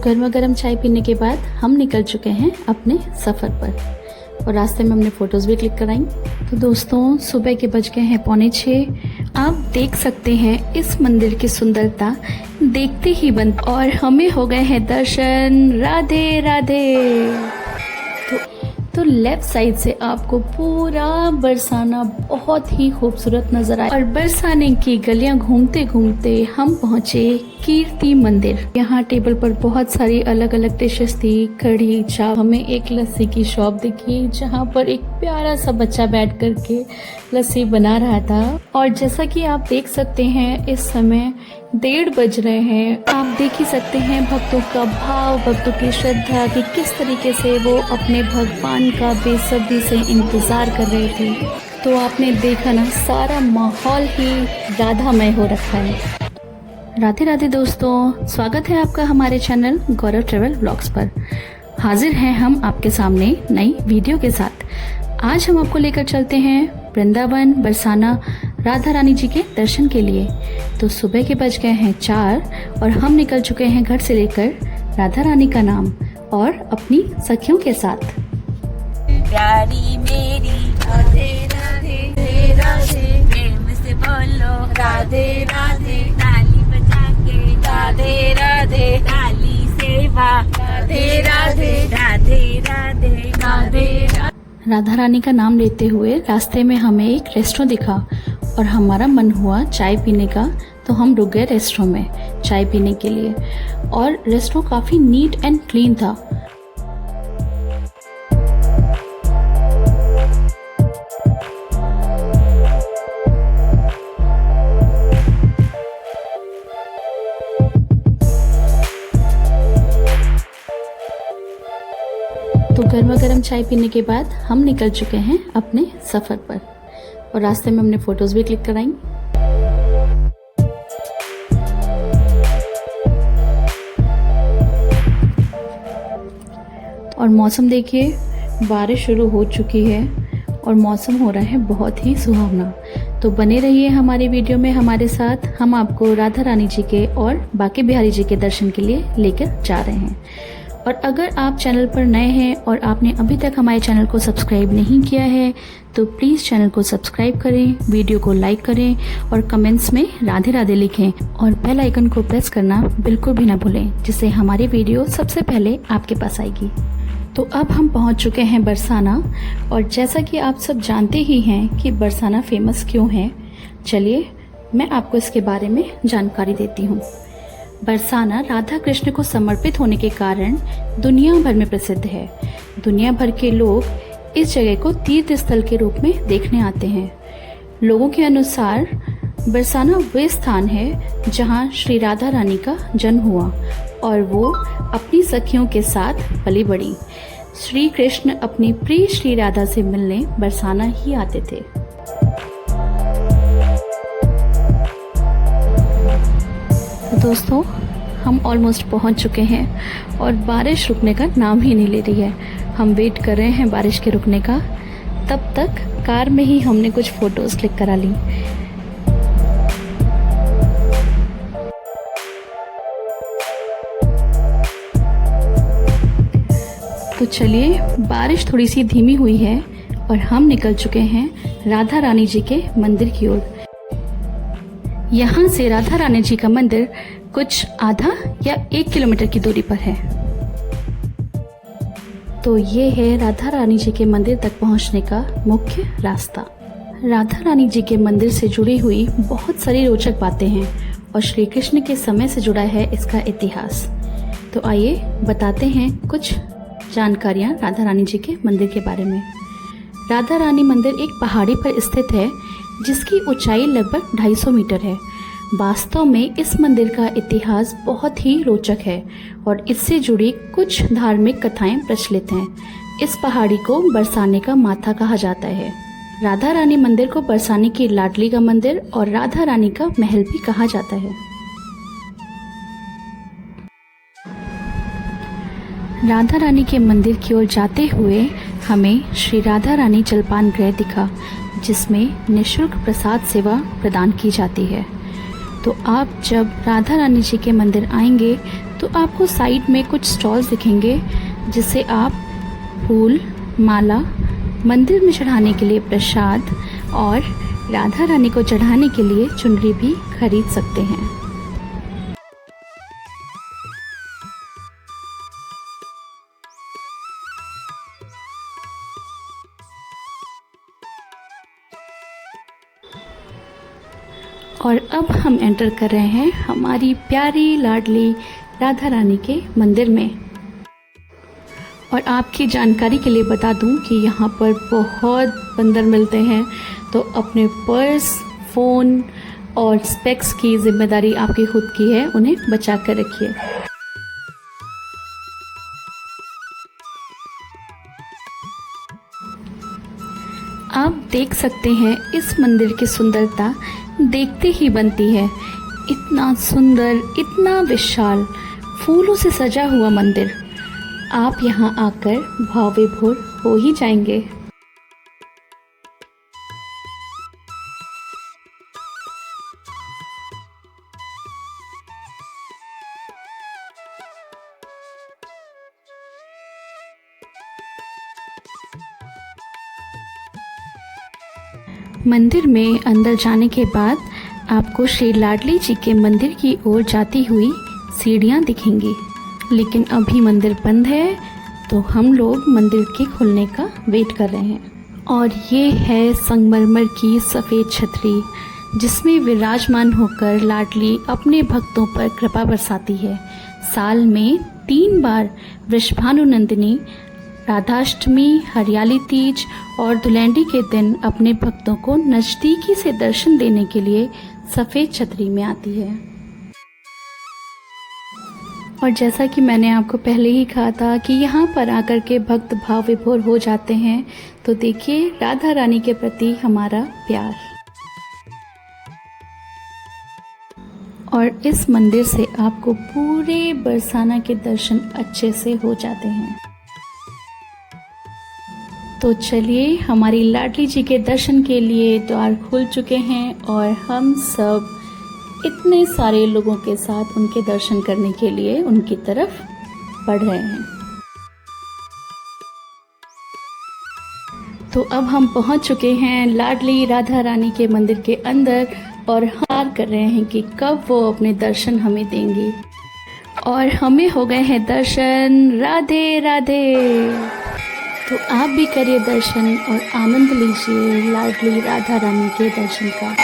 गर्मा गर्म चाय पीने के बाद हम निकल चुके हैं अपने सफ़र पर और रास्ते में हमने फ़ोटोज़ भी क्लिक कराई। तो दोस्तों सुबह के बज गए हैं 5:45। आप देख सकते हैं इस मंदिर की सुंदरता देखते ही बंद और हमें हो गए हैं दर्शन। राधे राधे। तो लेफ्ट साइड से आपको पूरा बरसाना बहुत ही खूबसूरत नजर आया और बरसाने की गलियां घूमते घूमते हम पहुंचे कीर्ति मंदिर। यहाँ टेबल पर बहुत सारी अलग अलग डिशेस थी, कढ़ी चाप। हमें एक लस्सी की शॉप दिखी जहाँ पर एक प्यारा सा बच्चा बैठ करके लस्सी बना रहा था। और जैसा कि आप देख सकते हैं इस समय 1:30 बज रहे हैं। आप देख ही सकते हैं भक्तों का भाव, भक्तों की श्रद्धा कि किस तरीके से वो अपने भगवान का बेसब्री से इंतजार कर रहे थे। तो आपने देखा ना, सारा माहौल ही राधामय हो रखा है। राधे राधे दोस्तों, स्वागत है आपका हमारे चैनल गौरव ट्रेवल व्लॉग्स पर। हाजिर हैं हम आपके सामने नई वीडियो के साथ। आज हम आपको लेकर चलते हैं वृंदावन बरसाना राधा रानी जी के दर्शन के लिए। तो सुबह के बज गए हैं 4 और हम निकल चुके हैं घर से लेकर राधा रानी का नाम और अपनी सखियों के साथ। प्यारी मेरी राधे राधे राधे, प्रेम से बोलो राधे राधे, ताली बजा के राधे राधे, ताली सेवा राधे राधे राधे राधे राधे। राधा रानी का नाम लेते हुए रास्ते में हमें एक रेस्टोरेंट दिखा और हमारा मन हुआ चाय पीने का। तो हम रुक गए रेस्टोरेंट में चाय पीने के लिए और रेस्टोरेंट काफ़ी नीट एंड क्लीन था। तो गर्मा गर्म चाय पीने के बाद हम निकल चुके हैं अपने सफ़र पर और रास्ते में हमने फ़ोटोज़ भी क्लिक कराई। और मौसम देखिए, बारिश शुरू हो चुकी है और मौसम हो रहा है बहुत ही सुहावना। तो बने रहिए हमारी वीडियो में हमारे साथ। हम आपको राधा रानी जी के और बांके बिहारी जी के दर्शन के लिए लेकर जा रहे हैं। और अगर आप चैनल पर नए हैं और आपने अभी तक हमारे चैनल को सब्सक्राइब नहीं किया है तो प्लीज़ चैनल को सब्सक्राइब करें, वीडियो को लाइक करें और कमेंट्स में राधे राधे लिखें और बेल आइकन को प्रेस करना बिल्कुल भी ना भूलें, जिससे हमारी वीडियो सबसे पहले आपके पास आएगी। तो अब हम पहुंच चुके हैं बरसाना और जैसा कि आप सब जानते ही हैं कि बरसाना फेमस क्यों है, चलिए मैं आपको इसके बारे में जानकारी देती हूँ। बरसाना राधा कृष्ण को समर्पित होने के कारण दुनिया भर में प्रसिद्ध है। दुनिया भर के लोग इस जगह को तीर्थ स्थल के रूप में देखने आते हैं। लोगों के अनुसार बरसाना वे स्थान है जहां श्री राधा रानी का जन्म हुआ और वो अपनी सखियों के साथ पली बढ़ी। श्री कृष्ण अपनी प्रिय श्री राधा से मिलने बरसाना ही आते थे। दोस्तों हम ऑलमोस्ट पहुंच चुके हैं और बारिश रुकने का नाम ही नहीं ले रही है। हम वेट कर रहे हैं बारिश के रुकने का। तब तक कार में ही हमने कुछ फ़ोटोज़ क्लिक करा ली। तो चलिए, बारिश थोड़ी सी धीमी हुई है और हम निकल चुके हैं राधा रानी जी के मंदिर की ओर। यहाँ से राधा रानी जी का मंदिर कुछ आधा या 1 किलोमीटर की दूरी पर है। तो ये है राधा रानी जी के मंदिर तक पहुँचने का मुख्य रास्ता। राधा रानी जी के मंदिर से जुड़ी हुई बहुत सारी रोचक बातें हैं और श्री कृष्ण के समय से जुड़ा है इसका इतिहास। तो आइए बताते हैं कुछ जानकारियाँ राधा रानी जी के मंदिर के बारे में। राधा रानी मंदिर एक पहाड़ी पर स्थित है जिसकी ऊंचाई लगभग 250 मीटर है। वास्तव में इस मंदिर का इतिहास बहुत ही रोचक है और इससे जुड़ी कुछ धार्मिक कथाएं प्रचलित हैं। इस पहाड़ी को बरसाने का माथा कहा जाता है। राधा रानी मंदिर को बरसाने की लाडली का मंदिर और राधा रानी का महल भी कहा जाता है। राधा रानी के मंदिर की ओर जाते हुए हमें श्री राधा रानी जलपान गृह दिखा, जिसमें निःशुल्क प्रसाद सेवा प्रदान की जाती है। तो आप जब राधा रानी जी के मंदिर आएंगे तो तो आपको साइड में कुछ स्टॉल्स दिखेंगे जिससे आप फूल, माला, मंदिर में चढ़ाने के लिए प्रसाद और राधा रानी को चढ़ाने के लिए चुनरी भी खरीद सकते हैं। और अब हम एंटर कर रहे हैं हमारी प्यारी लाडली राधा रानी के मंदिर में। और आपकी जानकारी के लिए बता दूं कि यहाँ पर बहुत बंदर मिलते हैं, तो अपने पर्स, फ़ोन और स्पेक्स की जिम्मेदारी आपकी खुद की है, उन्हें बचा कर रखिए। आप देख सकते हैं इस मंदिर की सुंदरता देखते ही बनती है। इतना सुंदर, इतना विशाल, फूलों से सजा हुआ मंदिर, आप यहाँ आकर भाव विभोर हो ही जाएंगे। मंदिर में अंदर जाने के बाद आपको श्री लाडली जी के मंदिर की ओर जाती हुई सीढ़ियाँ दिखेंगी, लेकिन अभी मंदिर बंद है, तो हम लोग मंदिर के खुलने का वेट कर रहे हैं। और ये है संगमरमर की सफ़ेद छतरी, जिसमें विराजमान होकर लाडली अपने भक्तों पर कृपा बरसाती है। साल में 3 बार वृषभानुनंदिनी, राधाष्टमी, हरियाली तीज और धुलेंडी के दिन अपने भक्तों को नज़दीकी से दर्शन देने के लिए सफ़ेद छतरी में आती है। और जैसा कि मैंने आपको पहले ही कहा था कि यहाँ पर आकर के भक्त भाव विभोर हो जाते हैं, तो देखिए राधा रानी के प्रति हमारा प्यार। और इस मंदिर से आपको पूरे बरसाना के दर्शन अच्छे से हो जाते हैं। तो चलिए, हमारी लाडली जी के दर्शन के लिए द्वार खुल चुके हैं और हम सब इतने सारे लोगों के साथ उनके दर्शन करने के लिए उनकी तरफ बढ़ रहे हैं। तो अब हम पहुंच चुके हैं लाडली राधा रानी के मंदिर के अंदर और हार कर रहे हैं कि कब वो अपने दर्शन हमें देंगी। और हमें हो गए हैं दर्शन। राधे राधे। तो आप भी करिए दर्शन और आनंद लीजिए लाडली राधा रानी के दर्शन का।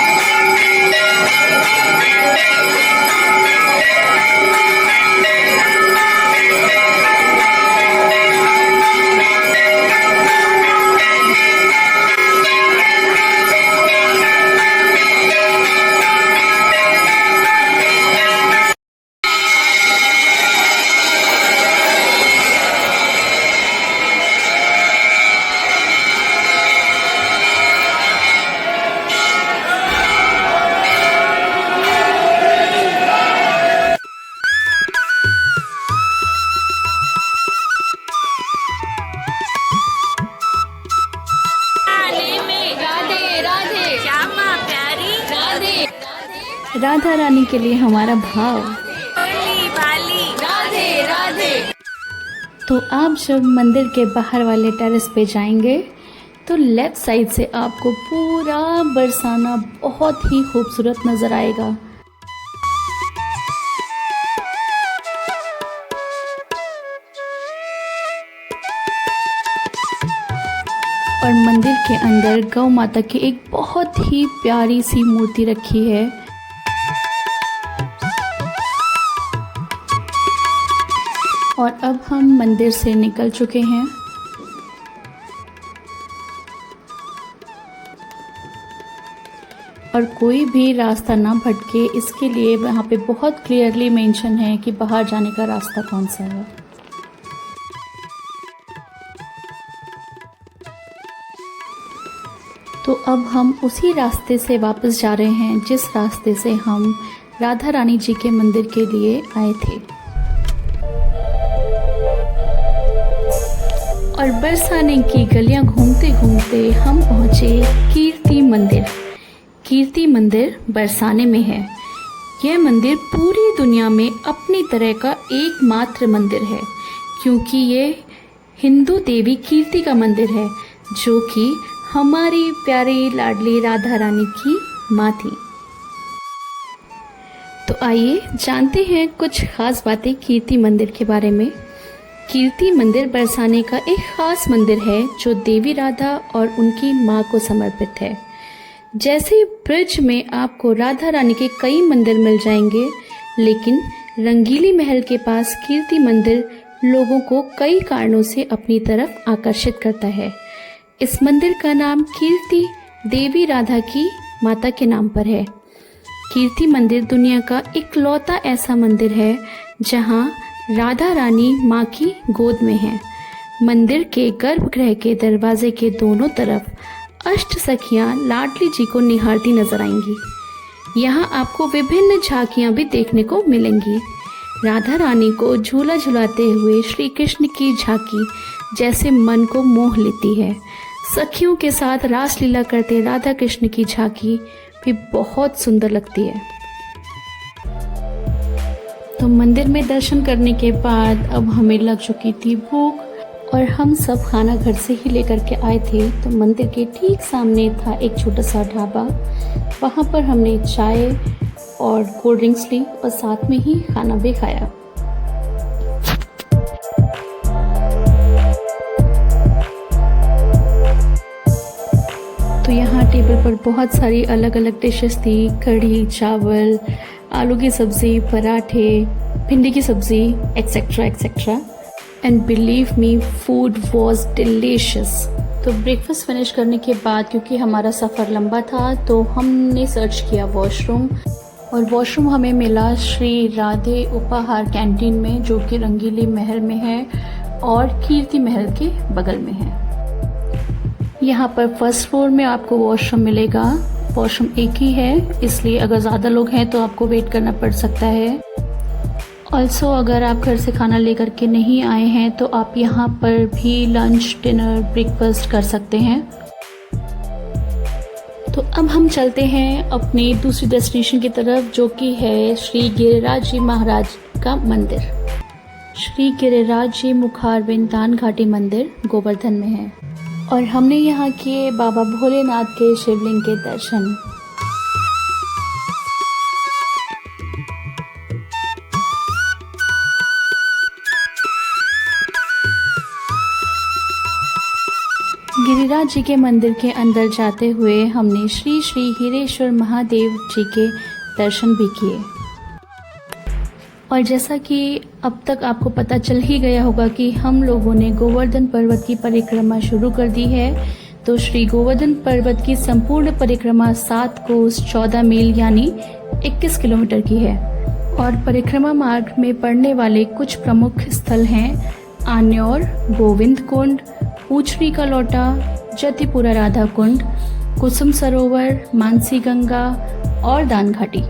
राधा रानी के लिए हमारा भाव। राधे राधे। तो आप जब मंदिर के बाहर वाले टेरेस पे जाएंगे तो लेफ्ट साइड से आपको पूरा बरसाना बहुत ही खूबसूरत नज़र आएगा। और मंदिर के अंदर गौ माता की एक बहुत ही प्यारी सी मूर्ति रखी है। और अब हम मंदिर से निकल चुके हैं। और कोई भी रास्ता ना भटके, इसके लिए वहाँ पे बहुत क्लियरली मेंशन है कि बाहर जाने का रास्ता कौन सा है। तो अब हम उसी रास्ते से वापस जा रहे हैं जिस रास्ते से हम राधा रानी जी के मंदिर के लिए आए थे। और बरसाने की गलियां घूमते घूमते हम पहुँचे कीर्ति मंदिर। कीर्ति मंदिर बरसाने में है। यह मंदिर पूरी दुनिया में अपनी तरह का एकमात्र मंदिर है, क्योंकि ये हिंदू देवी कीर्ति का मंदिर है, जो कि हमारी प्यारी लाडली राधा रानी की माँ थी। तो आइए जानते हैं कुछ खास बातें कीर्ति मंदिर के बारे में। कीर्ति मंदिर बरसाने का एक खास मंदिर है जो देवी राधा और उनकी माँ को समर्पित है। जैसे ब्रज में आपको राधा रानी के कई मंदिर मिल जाएंगे, लेकिन रंगीली महल के पास कीर्ति मंदिर लोगों को कई कारणों से अपनी तरफ आकर्षित करता है। इस मंदिर का नाम कीर्ति देवी राधा की माता के नाम पर है। कीर्ति मंदिर दुनिया का इकलौता ऐसा मंदिर है जहां राधा रानी माँ की गोद में है। मंदिर के गर्भगृह के दरवाजे के दोनों तरफ अष्ट सखियां लाडली जी को निहारती नजर आएंगी। यहाँ आपको विभिन्न झांकियां भी देखने को मिलेंगी। राधा रानी को झूला झुलाते हुए श्री कृष्ण की झांकी जैसे मन को मोह लेती है। सखियों के साथ रासलीला करते राधा कृष्ण की झांकी भी बहुत सुंदर लगती है। तो मंदिर में दर्शन करने के बाद अब हमें लग चुकी थी भूख और हम सब खाना घर से ही लेकर के आए थे। तो मंदिर के ठीक सामने था एक छोटा सा ढाबा, वहाँ पर हमने चाय और कोल्ड ड्रिंक्स ली और साथ में ही खाना भी खाया। तो यहाँ टेबल पर बहुत सारी अलग अलग डिशेस थी, कढ़ी, चावल, आलू की सब्जी, पराठे, भिंडी की सब्जी, etcetera etcetera. And believe me, food was delicious. तो ब्रेकफास्ट फिनिश करने के बाद, क्योंकि हमारा सफ़र लंबा था, तो हमने सर्च किया वॉशरूम, और वॉशरूम हमें मिला श्री राधे उपहार कैंटीन में, जो कि रंगीली महल में है और कीर्ति महल के बगल में है। यहाँ पर फर्स्ट फ्लोर में आपको वॉशरूम मिलेगा। वॉशरूम एक ही है, इसलिए अगर ज़्यादा लोग हैं तो आपको वेट करना पड़ सकता है। ऑल्सो अगर आप घर से खाना लेकर के नहीं आए हैं तो आप यहाँ पर भी लंच, डिनर, ब्रेकफास्ट कर सकते हैं। तो अब हम चलते हैं अपनी दूसरी डेस्टिनेशन की तरफ, जो कि है श्री गिरिराज जी महाराज का मंदिर। श्री गिरिराज जी मुखारबिंद दान घाटी मंदिर गोवर्धन में है और हमने यहाँ किए बाबा भोलेनाथ के शिवलिंग के दर्शन। गिरिराज जी के मंदिर के अंदर जाते हुए हमने श्री श्री हीरेश्वर महादेव जी के दर्शन भी किए। और जैसा कि अब तक आपको पता चल ही गया होगा कि हम लोगों ने गोवर्धन पर्वत की परिक्रमा शुरू कर दी है। तो श्री गोवर्धन पर्वत की संपूर्ण परिक्रमा 7 कोस 14 मील यानी 21 किलोमीटर की है। और परिक्रमा मार्ग में पड़ने वाले कुछ प्रमुख स्थल हैं आन्योर, गोविंद कुंड, पूछरी का लोटा, जतिपुरा राधा कुंड, कुसुम सरोवर, मानसी गंगा और दान घाटी।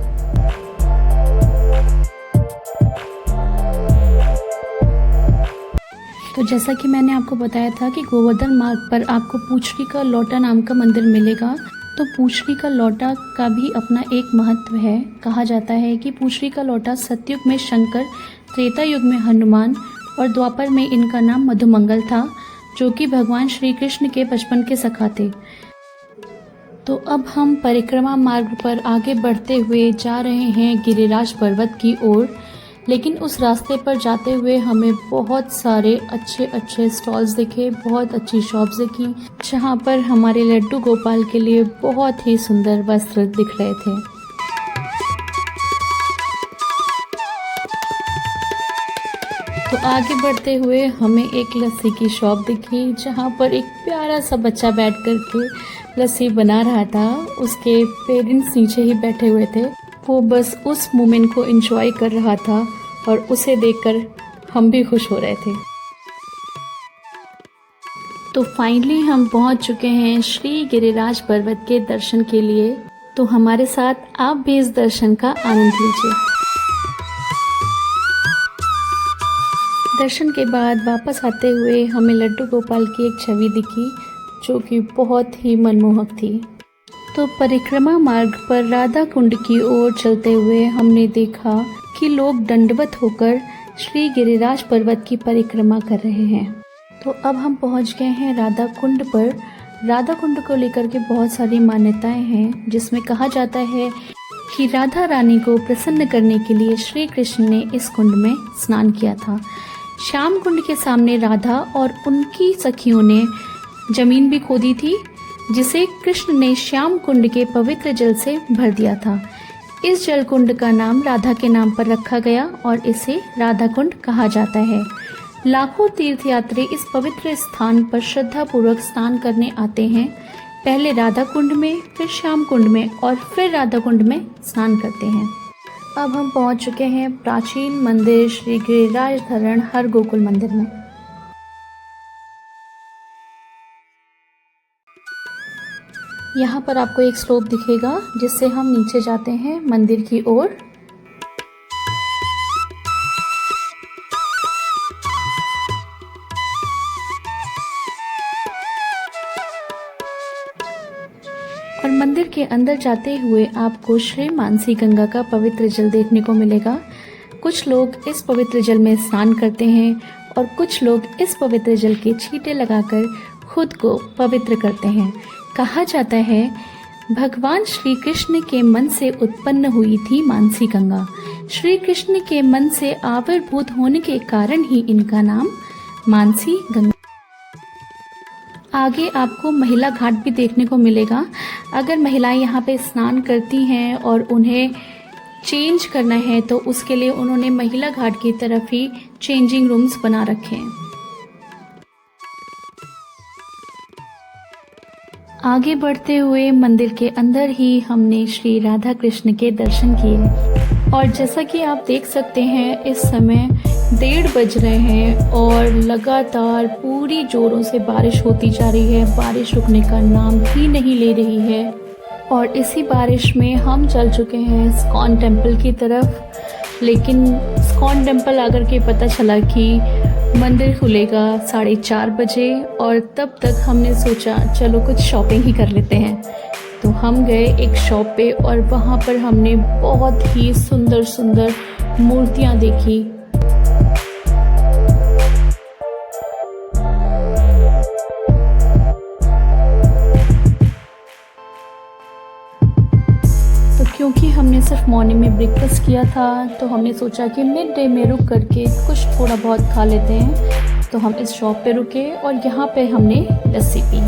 तो जैसा कि मैंने आपको बताया था कि गोवर्धन मार्ग पर आपको पूछरी का लोटा नाम का मंदिर मिलेगा। तो पूछरी का लोटा का भी अपना एक महत्व है। कहा जाता है कि पूछरी का लोटा सतयुग में शंकर, त्रेता युग में हनुमान और द्वापर में इनका नाम मधुमंगल था, जो कि भगवान श्री कृष्ण के बचपन के सखा थे। तो अब हम परिक्रमा मार्ग पर आगे बढ़ते हुए जा रहे हैं गिरिराज पर्वत की ओर। लेकिन उस रास्ते पर जाते हुए हमें बहुत सारे अच्छे अच्छे स्टॉल्स दिखे, बहुत अच्छी शॉप्स दिखी, जहाँ पर हमारे लड्डू गोपाल के लिए बहुत ही सुंदर वस्त्र दिख रहे थे। तो आगे बढ़ते हुए हमें एक लस्सी की शॉप दिखी, जहाँ पर एक प्यारा सा बच्चा बैठ कर के लस्सी बना रहा था। उसके पेरेंट्स नीचे ही बैठे हुए थे। वो बस उस मोमेंट को एंजॉय कर रहा था और उसे देखकर हम भी खुश हो रहे थे। तो फाइनली हम पहुंच चुके हैं श्री गिरिराज पर्वत के दर्शन के लिए। तो हमारे साथ आप भी इस दर्शन का आनंद लीजिए। दर्शन के बाद वापस आते हुए हमें लड्डू गोपाल की एक छवि दिखी, जो कि बहुत ही मनमोहक थी। तो परिक्रमा मार्ग पर राधा कुंड की ओर चलते हुए हमने देखा कि लोग दंडवत होकर श्री गिरिराज पर्वत की परिक्रमा कर रहे हैं। तो अब हम पहुंच गए हैं राधा कुंड पर। राधा कुंड को लेकर के बहुत सारी मान्यताएं हैं, जिसमें कहा जाता है कि राधा रानी को प्रसन्न करने के लिए श्री कृष्ण ने इस कुंड में स्नान किया था। श्याम कुंड के सामने राधा और उनकी सखियों ने जमीन भी खोदी थी, जिसे कृष्ण ने श्याम कुंड के पवित्र जल से भर दिया था। इस जल कुंड का नाम राधा के नाम पर रखा गया और इसे राधा कुंड कहा जाता है। लाखों तीर्थयात्री इस पवित्र स्थान पर श्रद्धा पूर्वक स्नान करने आते हैं। पहले राधा कुंड में, फिर श्याम कुंड में और फिर राधा कुंड में स्नान करते हैं। अब हम पहुंच चुके हैं प्राचीन मंदिर श्री गिरिराज धरण हर गोकुल मंदिर में। यहाँ पर आपको एक स्लोप दिखेगा, जिससे हम नीचे जाते हैं मंदिर की ओर। और मंदिर के अंदर जाते हुए आपको श्री मानसी गंगा का पवित्र जल देखने को मिलेगा। कुछ लोग इस पवित्र जल में स्नान करते हैं और कुछ लोग इस पवित्र जल के छींटे लगाकर खुद को पवित्र करते हैं। कहा जाता है भगवान श्री कृष्ण के मन से उत्पन्न हुई थी मानसी गंगा। श्री कृष्ण के मन से आविर्भूत होने के कारण ही इनका नाम मानसी गंगा। आगे आपको महिला घाट भी देखने को मिलेगा। अगर महिलाएं यहाँ पे स्नान करती हैं और उन्हें चेंज करना है तो उसके लिए उन्होंने महिला घाट की तरफ ही चेंजिंग रूम्स बना रखे हैं। आगे बढ़ते हुए मंदिर के अंदर ही हमने श्री राधा कृष्ण के दर्शन किए और जैसा कि आप देख सकते हैं इस समय 1:30 बज रहे हैं और लगातार पूरी जोरों से बारिश होती जा रही है। बारिश रुकने का नाम भी नहीं ले रही है और इसी बारिश में हम चल चुके हैं इस्कॉन टेम्पल की तरफ। लेकिन इस्कॉन टेम्पल आकर के पता चला कि मंदिर खुलेगा 4:30 बजे और तब तक हमने सोचा चलो कुछ शॉपिंग ही कर लेते हैं। तो हम गए एक शॉप पे और वहाँ पर हमने बहुत ही सुंदर सुंदर मूर्तियाँ देखी। तो क्योंकि हमने सिर्फ मॉर्निंग में ब्रेकफास्ट किया था तो हमने सोचा कि मिड डे में रुक करके कुछ थोड़ा बहुत खा लेते हैं। तो हम इस शॉप पे रुके और यहाँ पे हमने लस्सी पी।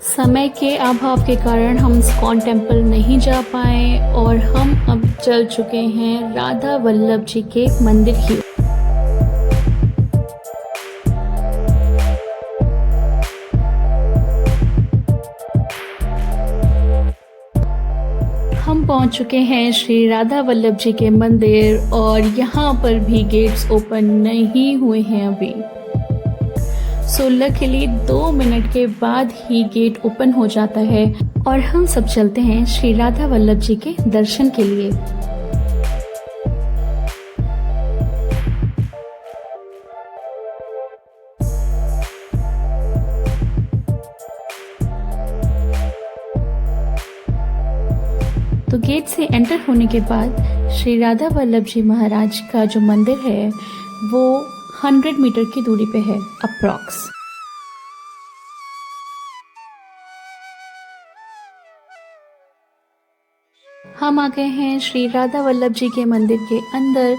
समय के अभाव के कारण हम इस्कॉन टेम्पल नहीं जा पाए और हम अब चल चुके हैं राधा वल्लभ जी के मंदिर की। हम पहुंच चुके हैं श्री राधा वल्लभ जी के मंदिर और यहाँ पर भी गेट्स ओपन नहीं हुए हैं अभी। सो लकीली 2 मिनट के बाद ही गेट ओपन हो जाता है और हम सब चलते हैं श्री राधा वल्लभ जी के दर्शन के लिए। तो गेट से एंटर होने के बाद श्री राधा वल्लभ जी महाराज का जो मंदिर है वो 100 मीटर की दूरी पे है अप्रॉक्स। हम आ गए हैं श्री राधा वल्लभ जी के मंदिर के अंदर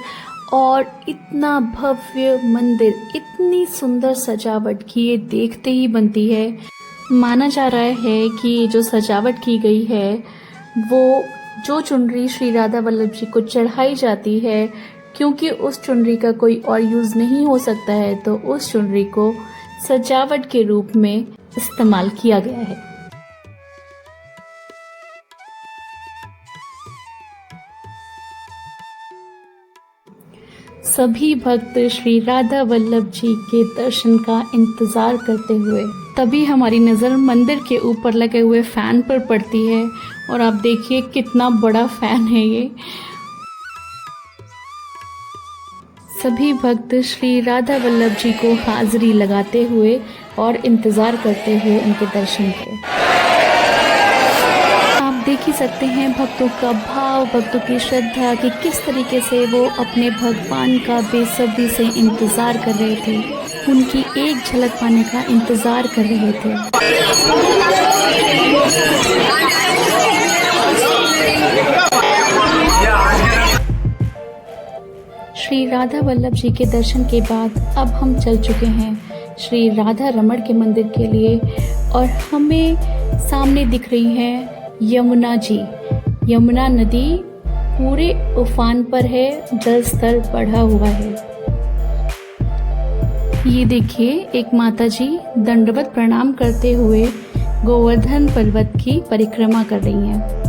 और इतना भव्य मंदिर, इतनी सुंदर सजावट की ये देखते ही बनती है। माना जा रहा है कि जो सजावट की गई है वो जो चुनरी श्री राधा वल्लभ जी को चढ़ाई जाती है, क्योंकि उस चुनरी का कोई और यूज़ नहीं हो सकता है तो उस चुनरी को सजावट के रूप में इस्तेमाल किया गया है। सभी भक्त श्री राधा वल्लभ जी के दर्शन का इंतज़ार करते हुए तभी हमारी नज़र मंदिर के ऊपर लगे हुए फ़ैन पर पड़ती है और आप देखिए कितना बड़ा फ़ैन है ये। सभी भक्त श्री राधा वल्लभ जी को हाजिरी लगाते हुए और इंतज़ार करते हुए उनके दर्शन के। आप देख ही सकते हैं भक्तों का भाव, भक्तों की श्रद्धा कि किस तरीके से वो अपने भगवान का बेसब्री से इंतज़ार कर रहे थे, उनकी एक झलक पाने का इंतज़ार कर रहे थे। श्री राधा वल्लभ जी के दर्शन के बाद अब हम चल चुके हैं श्री राधा रमण के मंदिर के लिए और हमें सामने दिख रही है यमुना जी। यमुना नदी पूरे उफान पर है, जल स्तर बढ़ा हुआ है। ये देखिए एक माता जी दंडवत प्रणाम करते हुए गोवर्धन पर्वत की परिक्रमा कर रही हैं।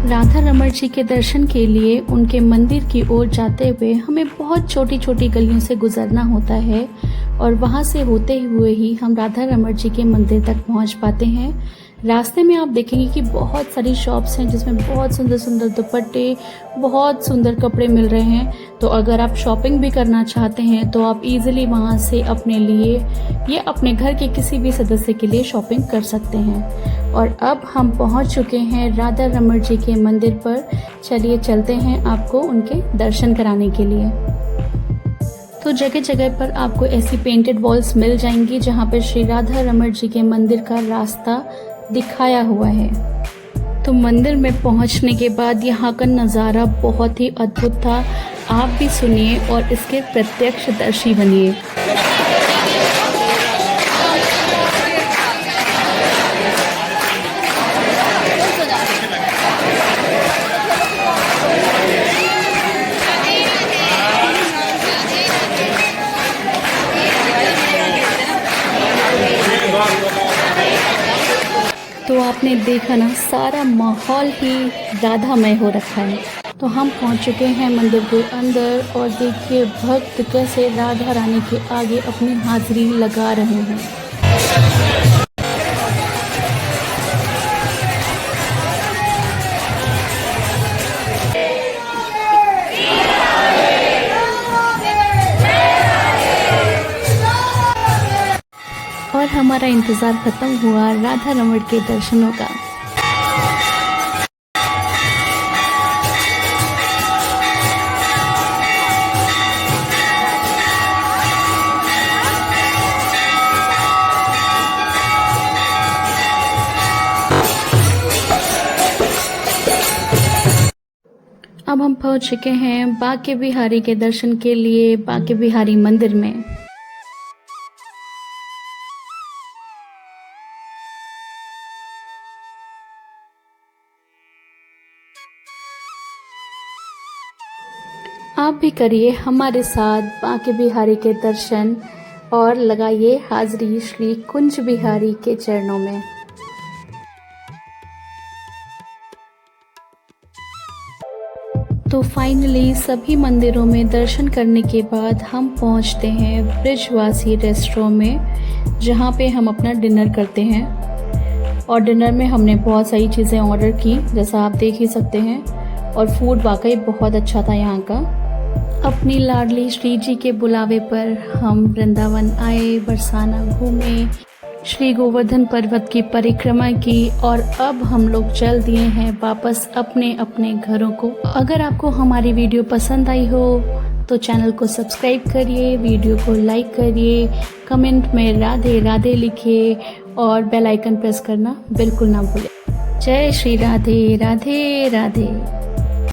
राधा रमण जी के दर्शन के लिए उनके मंदिर की ओर जाते हुए हमें बहुत छोटी छोटी गलियों से गुजरना होता है और वहां से होते हुए ही हम राधा रमण जी के मंदिर तक पहुंच पाते हैं। रास्ते में आप देखेंगे कि बहुत सारी शॉप्स हैं जिसमें बहुत सुंदर सुंदर दुपट्टे, बहुत सुंदर कपड़े मिल रहे हैं। तो अगर आप शॉपिंग भी करना चाहते हैं तो आप इजीली वहां से अपने लिए या अपने घर के किसी भी सदस्य के लिए शॉपिंग कर सकते हैं। और अब हम पहुंच चुके हैं राधा रमण जी के मंदिर पर। चलिए चलते हैं आपको उनके दर्शन कराने के लिए। तो जगह जगह पर आपको ऐसी पेंटेड वॉल्स मिल जाएंगी जहां पर श्री राधा रमण जी के मंदिर का रास्ता दिखाया हुआ है। तो मंदिर में पहुंचने के बाद यहाँ का नज़ारा बहुत ही अद्भुत था। आप भी सुनिए और इसके प्रत्यक्षदर्शी बनिए। तो आपने देखा ना, सारा माहौल ही राधामय हो रखा है। तो हम पहुंच चुके हैं मंदिर के अंदर और देखिए भक्त कैसे राधा रानी के आगे अपनी हाजिरी लगा रहे हैं। और हमारा इंतज़ार खत्म हुआ राधा रमण के दर्शनों का। अब हम पहुंच चुके हैं बांके बिहारी के दर्शन के लिए बांके बिहारी मंदिर में। आप भी करिए हमारे साथ बांके बिहारी के दर्शन और लगाइए हाजिरी श्री कुंज बिहारी के चरणों में। तो फाइनली सभी मंदिरों में दर्शन करने के बाद हम पहुंचते हैं ब्रिजवासी रेस्टोरेंट में, जहां पे हम अपना डिनर करते हैं। और डिनर में हमने बहुत सारी चीज़ें ऑर्डर की, जैसा आप देख ही सकते हैं। और फूड वाकई बहुत अच्छा था यहाँ का। अपनी लाडली श्री जी के बुलावे पर हम वृंदावन आए, बरसाना घूमे, श्री गोवर्धन पर्वत की परिक्रमा की और अब हम लोग चल दिए हैं वापस अपने अपने घरों को। अगर आपको हमारी वीडियो पसंद आई हो तो चैनल को सब्सक्राइब करिए, वीडियो को लाइक करिए, कमेंट में राधे राधे लिखिए और बेल आइकन प्रेस करना बिल्कुल ना भूलें। जय श्री राधे राधे राधे।